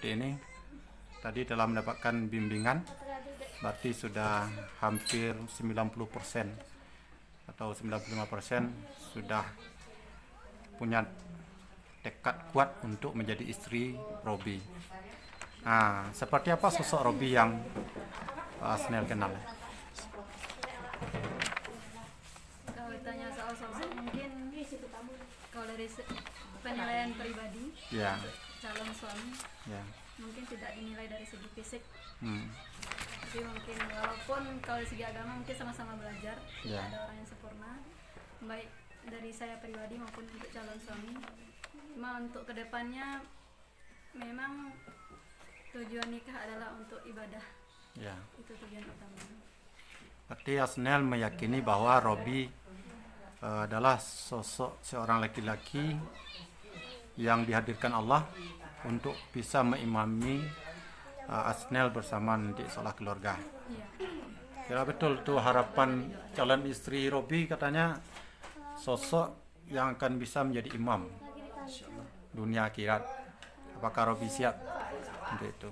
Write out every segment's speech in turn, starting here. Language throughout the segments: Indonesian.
ini tadi telah mendapatkan bimbingan, berarti sudah hampir 90% atau 95% sudah punya tekad kuat untuk menjadi istri Robi. Nah, seperti apa sosok Robi yang Asnel kenal? Kalau ditanya soal sosok, mungkin kalau dari penilaian pribadi, Ya, calon suami ya. mungkin tidak dinilai dari segi fisik, Hmm. tapi mungkin walaupun kalau dari segi agama mungkin sama-sama belajar, Ya. tidak ada orang yang sempurna, baik dari saya pribadi maupun untuk calon suami. Cuma untuk kedepannya memang tujuan nikah adalah untuk ibadah, Ya. itu tujuan utama. Berarti Asnel meyakini bahwa Robi adalah sosok seorang laki-laki yang dihadirkan Allah untuk bisa mengimami Asnel bersama nanti sholat keluarga. Iya. Kira betul tuh harapan calon istri Robi, katanya sosok yang akan bisa menjadi imam dunia akhirat. Apakah Robi siap untuk itu?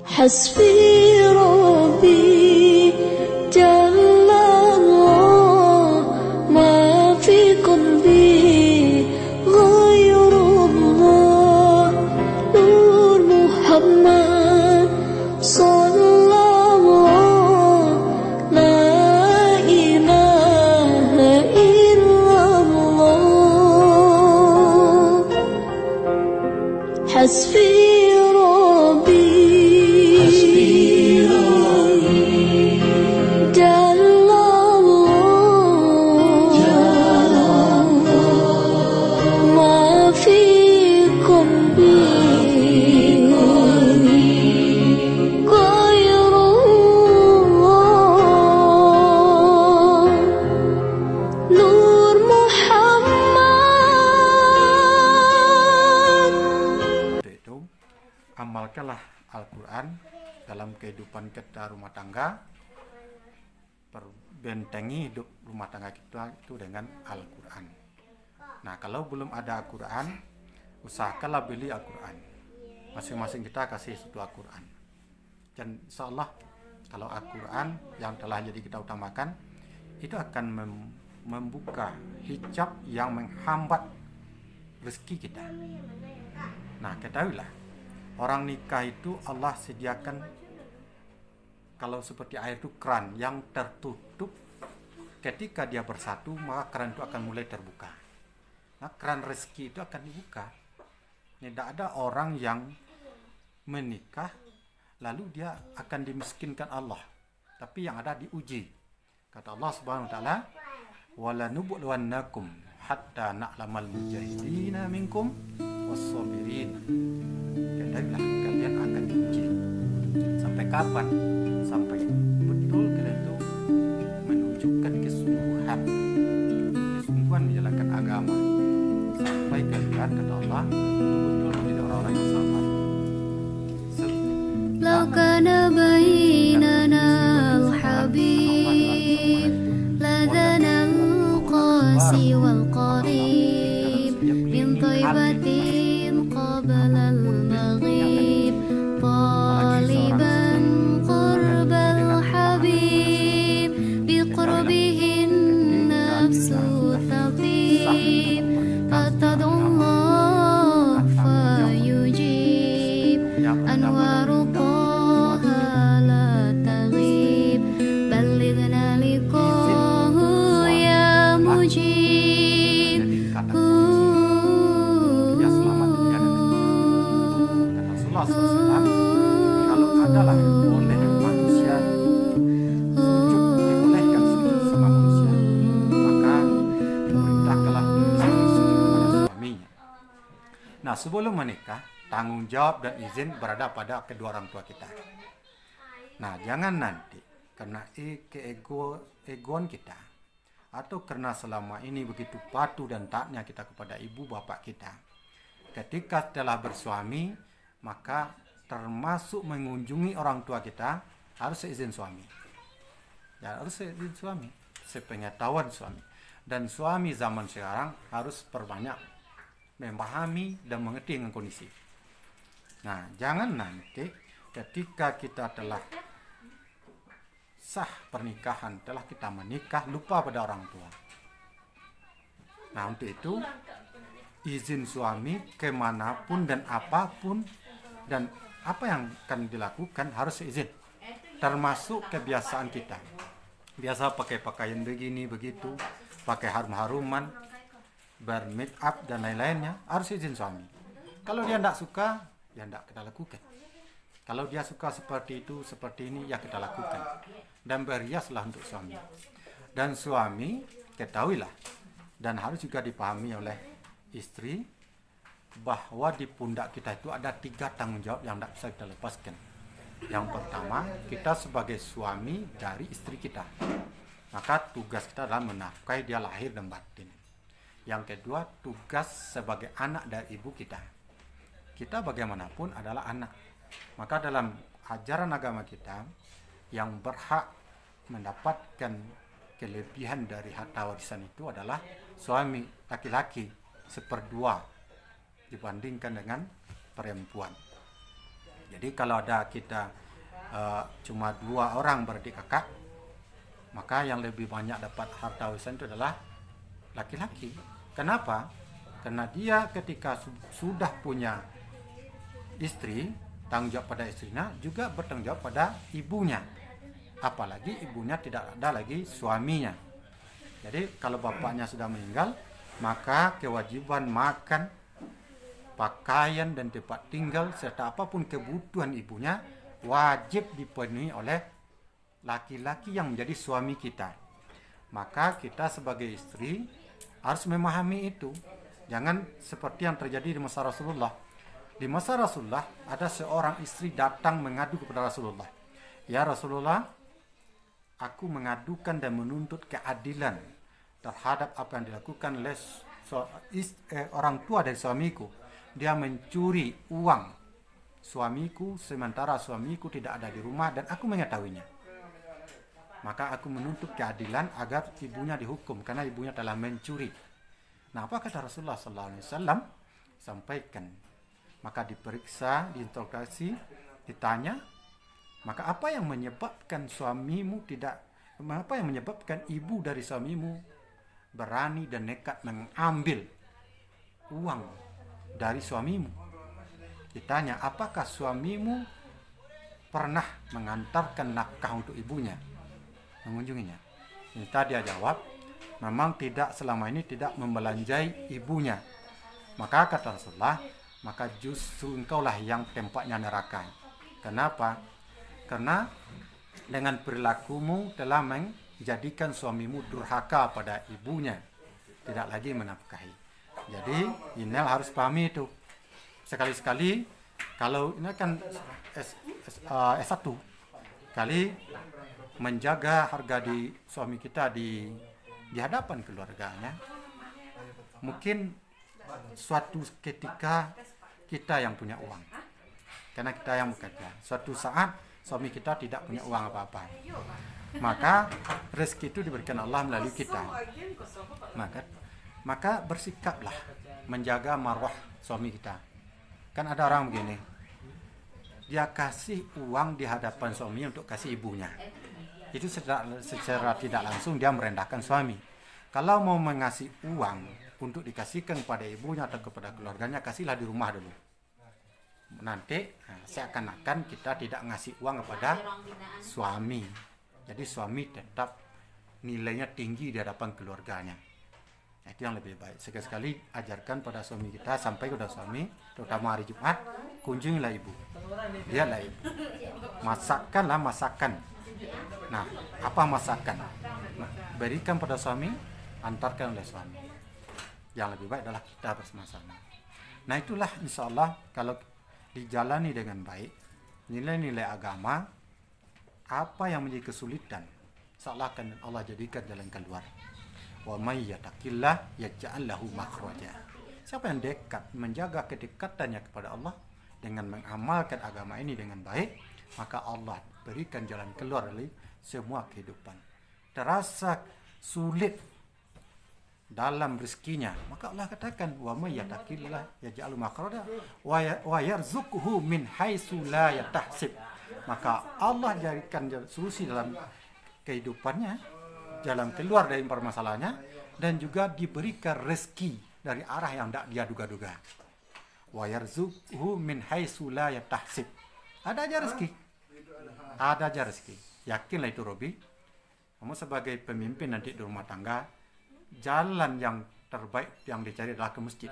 حسبي ربي جل الله ما في قلبي غير الله نور محمد صلى الله لا إله إلا الله حسبي amalkanlah Al-Quran dalam kehidupan kita rumah tangga, perbentengi hidup rumah tangga kita itu dengan Al-Quran. Nah, kalau belum ada Al-Quran, usahakanlah beli Al-Quran. Masing-masing kita kasih satu Al-Quran. Dan insya Allah kalau Al-Quran yang telah jadi kita utamakan, itu akan membuka hijab yang menghambat rezeki kita. Nah, ketahuilah, orang nikah itu Allah sediakan, kalau seperti air itu keran yang tertutup. Ketika dia bersatu, maka keran itu akan mulai terbuka. Nah, keran rezeki itu akan dibuka. Tidak ada orang yang menikah lalu dia akan dimiskinkan Allah, tapi yang ada diuji. Kata Allah Subhanahu wa taala, "Wala nubluwannakum hatta na'lamal mujahidina minkum was-sabirin." Katakanlah kalian akan diuji. Sampai kapan? Sampai betul kalian itu menunjukkan kesungguhan menjalankan agama. Sampai kalian, kata Allah, betul-betul menjadi orang-orang yang sabar. لو كان بيننا الحبيب لدنا القاسي والقريب من طيبة قبل المغيب طالبا قرب الحبيب بقربه النفس تطيب فتدعو الله فيجيب أنوار طه لا تغيب بلغنا لقاه يا مجيب Ya selamat dunia dan akhirat. Kata Rasulullah SAW, kalau adalah boleh manusia sujud, dibolehkan sujud sama manusia, maka perintahkanlah istri sujud kepada suaminya. Nah, sebelum menikah, tanggung jawab dan izin berada pada kedua orang tua kita. Nah, jangan nanti karena egoan kita atau karena selama ini begitu patuh dan taatnya kita kepada ibu bapak kita, ketika telah bersuami maka termasuk mengunjungi orang tua kita harus seizin suami. Ya, harus seizin suami, sepengetahuan suami. Dan suami zaman sekarang harus perbanyak memahami dan mengerti dengan kondisi. Nah, jangan nanti ketika kita telah sah pernikahan, telah kita menikah, lupa pada orang tua. Nah, untuk itu izin suami kemanapun dan apapun dan apa yang akan dilakukan harus izin, termasuk kebiasaan kita. Biasa pakai pakaian begini begitu, pakai harum-haruman, bermake up dan lain-lainnya, harus izin suami. Kalau dia tidak suka, ya tidak kita lakukan. Kalau dia suka seperti itu, seperti ini, ya kita lakukan. Dan berhiaslah untuk suami. Dan suami, ketahuilah, dan harus juga dipahami oleh istri, bahwa di pundak kita itu ada 3 tanggung jawab yang tidak bisa kita lepaskan. Yang pertama, kita sebagai suami dari istri kita. Maka tugas kita adalah menafkahi dia lahir dan batin. Yang kedua, tugas sebagai anak dari ibu kita. Kita bagaimanapun adalah anak. Maka dalam ajaran agama kita, yang berhak mendapatkan kelebihan dari harta warisan itu adalah suami laki-laki 1/2 dibandingkan dengan perempuan. Jadi kalau ada kita cuma 2 orang beradik kakak, maka yang lebih banyak dapat harta warisan itu adalah laki-laki. Kenapa? Karena dia ketika sudah punya istri, tanggung jawab pada istrinya, juga bertanggung jawab pada ibunya. Apalagi ibunya tidak ada lagi suaminya. Jadi kalau bapaknya sudah meninggal, maka kewajiban makan, pakaian dan tempat tinggal serta apapun kebutuhan ibunya wajib dipenuhi oleh laki-laki yang menjadi suami kita. Maka kita sebagai istri harus memahami itu. Jangan seperti yang terjadi di masa Rasulullah. Di masa Rasulullah ada seorang istri datang mengadu kepada Rasulullah. Ya Rasulullah, aku mengadukan dan menuntut keadilan terhadap apa yang dilakukan oleh orang tua dari suamiku. Dia mencuri uang suamiku sementara suamiku tidak ada di rumah dan aku mengetahuinya. Maka aku menuntut keadilan agar ibunya dihukum karena ibunya telah mencuri. Nah, apa kata Rasulullah SAW? Sampaikan. Maka diperiksa, diinterogasi, ditanya, maka apa yang menyebabkan suamimu apa yang menyebabkan ibu dari suamimu berani dan nekat mengambil uang dari suamimu? Ditanya, apakah suamimu pernah mengantarkan nafkah untuk ibunya, mengunjunginya? Minta dia jawab, memang tidak, selama ini tidak membelanjai ibunya. Maka kata Rasulullah, maka justru engkaulah yang tempatnya neraka. Kenapa? Karena dengan perilakumu telah menjadikan suamimu durhaka pada ibunya, tidak lagi menafkahi. Jadi Inel harus pahami itu. Sekali-sekali, kalau ini kan S1, kali menjaga harga di suami kita di hadapan keluarganya, mungkin suatu ketika kita yang punya uang, karena kita yang bekerja. Suatu saat suami kita tidak punya uang apa-apa, maka rezeki itu diberikan Allah melalui kita. Maka bersikaplah menjaga marwah suami kita. Kan ada orang begini, dia kasih uang di hadapan suami untuk kasih ibunya. Itu secara tidak langsung dia merendahkan suami. Kalau mau mengasih uang untuk dikasihkan kepada ibunya atau kepada keluarganya, kasihlah di rumah dulu. Nanti seakan-akan kita tidak ngasih uang kepada suami. Jadi suami tetap nilainya tinggi di hadapan keluarganya. Itu yang lebih baik. Sekali-sekali ajarkan pada suami kita, sampai kepada suami, terutama hari Jumat, kunjungilah ibu. Lihatlah ibu. Masakkanlah masakan. Nah, apa masakan? Nah, berikan pada suami, antarkan oleh suami. Yang lebih baik adalah kita bersama-sama. Nah, itulah insya Allah kalau dijalani dengan baik, nilai-nilai agama, apa yang menjadi kesulitan, seakan Allah jadikan jalan keluar. Wa may yattaqillah yaj'al lahu makhraja. Siapa yang dekat, menjaga kedekatannya kepada Allah dengan mengamalkan agama ini dengan baik, maka Allah berikan jalan keluar dari semua kehidupan. Terasa sulit dalam rezekinya, maka Allah katakan wa may yattaqillah yaj'al makhraja wa yarzuqhu min haitsu la yahtasib. Maka Allah jadikan solusi dalam kehidupannya, jalan keluar dari permasalahannya, dan juga diberikan rezeki dari arah yang tidak dia duga-duga. Wa yarzuqhu min haitsu la yahtasib. Ada aja rezeki. Ada aja rezeki. Yakinlah itu, Robi. Kamu sebagai pemimpin nanti di rumah tangga, jalan yang terbaik yang dicari adalah ke masjid.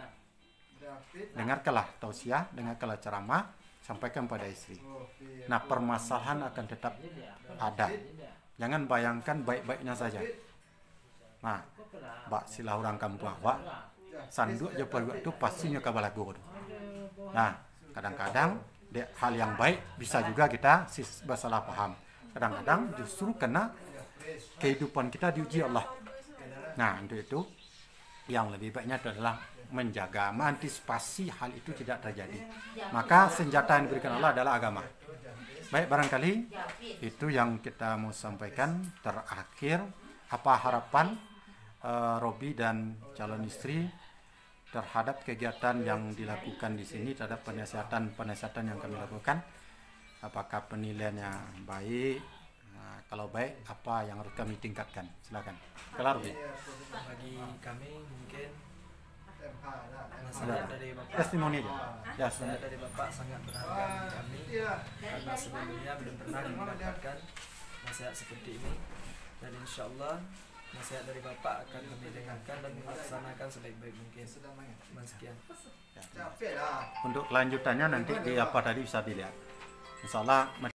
Dengarkanlah tausiah, dengarkanlah ceramah, sampaikan pada istri. Nah, permasalahan akan tetap ada. Jangan bayangkan baik-baiknya saja. Nah, bak sila orang kampung awak, sanduk je perbuat itu pastinya kabalago. Nah, kadang-kadang hal yang baik bisa juga kita bersalah paham. Kadang-kadang justru karena kehidupan kita diuji Allah. Nah, untuk itu yang lebih baiknya adalah menjaga, mengantisipasi hal itu tidak terjadi. Maka senjata yang diberikan Allah adalah agama. Baik, barangkali itu yang kita mau sampaikan. Terakhir, apa harapan Robi dan calon istri terhadap kegiatan yang dilakukan di sini, terhadap penasihatan yang kami lakukan? Apakah penilaiannya baik? Nah, kalau baik, apa yang harus kami tingkatkan? Silakan. Kelar, Robi. Bagi kami mungkin Ada nasihat dari Bapak, testimoni aja. Ya, nasihat dari Bapak sangat berharga bagi kami, karena sebelumnya belum pernah mendapatkan nasihat seperti ini, dan insya Allah nasihat dari Bapak akan kami dengarkan dan melaksanakan sebaik-baik mungkin. Sekian. untuk kelanjutannya nanti di apa tadi bisa dilihat. Insya Allah